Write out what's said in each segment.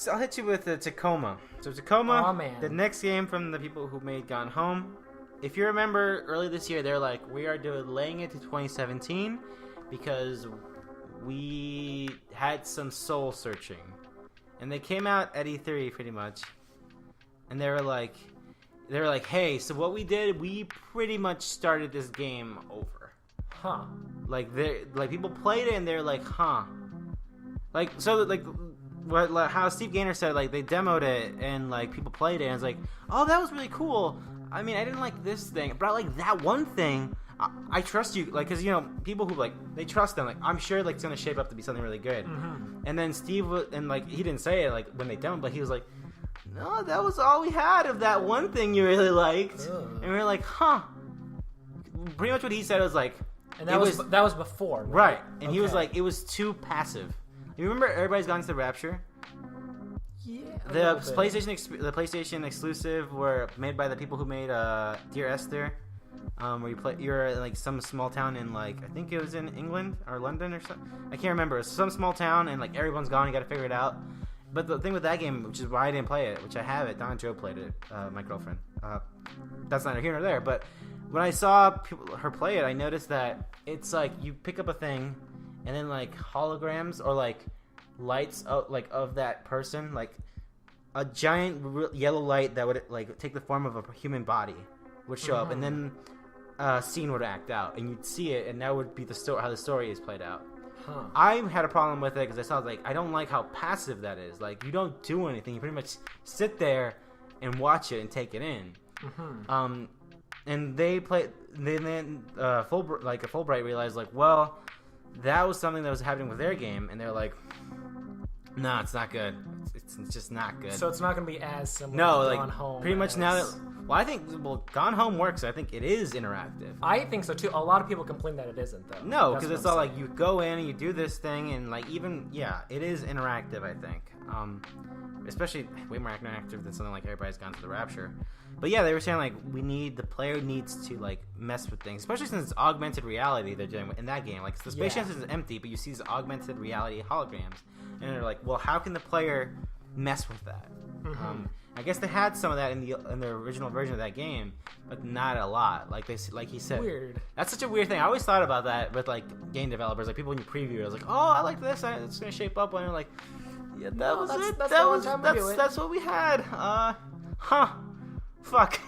So I'll hit you with Tacoma. So Tacoma, Aw, man. the next game from the people who made Gone Home. If you remember, early this year, they're like, we are delaying it to 2017 because we had some soul searching. And they came out at E3 pretty much. And they were like, hey, so what we did, we pretty much started this game over. Huh. Like people played it and they're like, huh. How Steve Gaynor said, like, they demoed it and like people played it and it's like, oh, that was really cool. I mean, I didn't like this thing, but I like that one thing. I trust you, like, because, you know, people who, like, they trust them, like, I'm sure, like, it's going to shape up to be something really good. Mm-hmm. And then Steve, he didn't say it, like, when they demoed, but he was like, no, that was all we had of that one thing you really liked. Ugh. And we were like, huh. Pretty much what he said was like, and that was before, right? And okay. He was like, it was too passive. You remember Everybody's Gone to the Rapture? Yeah. The PlayStation exclusive were made by the people who made Dear Esther, where you're like some small town in, like, I think it was in England or London or something. I can't remember. It's some small town and like everyone's gone. You got to figure it out. But the thing with that game, which is why I didn't play it, which I have it, Don and Joe played it, my girlfriend. That's neither here nor there. But when I saw her play it, I noticed that it's like you pick up a thing, and then like holograms or like lights of that person, like a giant yellow light that would like take the form of a human body would show up, and then a scene would act out, and you'd see it, and that would be the story, how the story is played out. Huh. I had a problem with it because I saw, like, I don't like how passive that is. Like, you don't do anything. You pretty much sit there and watch it and take it in. Mm-hmm. And Fullbright realized, like, well, that was something that was happening with their game, and they're like, no, it's not good. It's just not good. So it's not going to be as similar no, to like, Gone Home. pretty much now that... Well, I think Gone Home works. I think it is interactive. I think so, too. A lot of people complain that it isn't, though. No, because it's all like you go in and you do this thing, and like it is interactive, I think. Especially way more interactive than something like Everybody's Gone to the Rapture. But yeah, they were saying like the player needs to like mess with things, especially since it's augmented reality they're doing in that game. Like the space station is empty, but you see these augmented reality holograms, and they're like, well, how can the player mess with that? Mm-hmm. I guess they had some of that in the original version of that game, but not a lot. Like he said, weird. That's such a weird thing. I always thought about that with like game developers, like people when you preview it, I was like, oh, I like this. It's gonna shape up. And you're like, yeah, that was it. That's what we had. Fuck.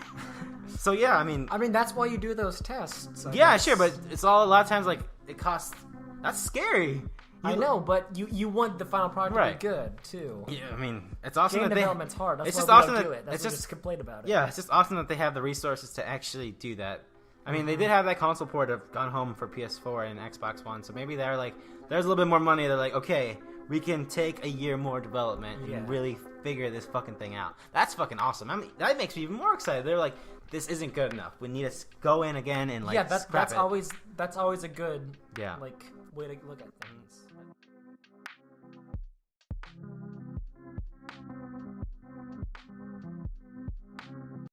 So yeah, I mean, that's why you do those tests. I yeah, guess. sure, but it's all a lot of times like it costs. That's scary. I know, but you want the final product to be good too. Yeah, I mean, it's awesome Game that development's hard. That's it's why just we awesome don't that do it. That's it's why we just just complain about it. Yeah, it's just awesome that they have the resources to actually do that. I mean, they did have that console port of Gone Home for PS4 and Xbox One, so maybe they're like, there's a little bit more money. They're like, okay, we can take a year more development and really figure this fucking thing out. That's fucking awesome. I mean, that makes me even more excited. They're like, this isn't good enough. We need to go in again and like that's always a good yeah like way to look at things.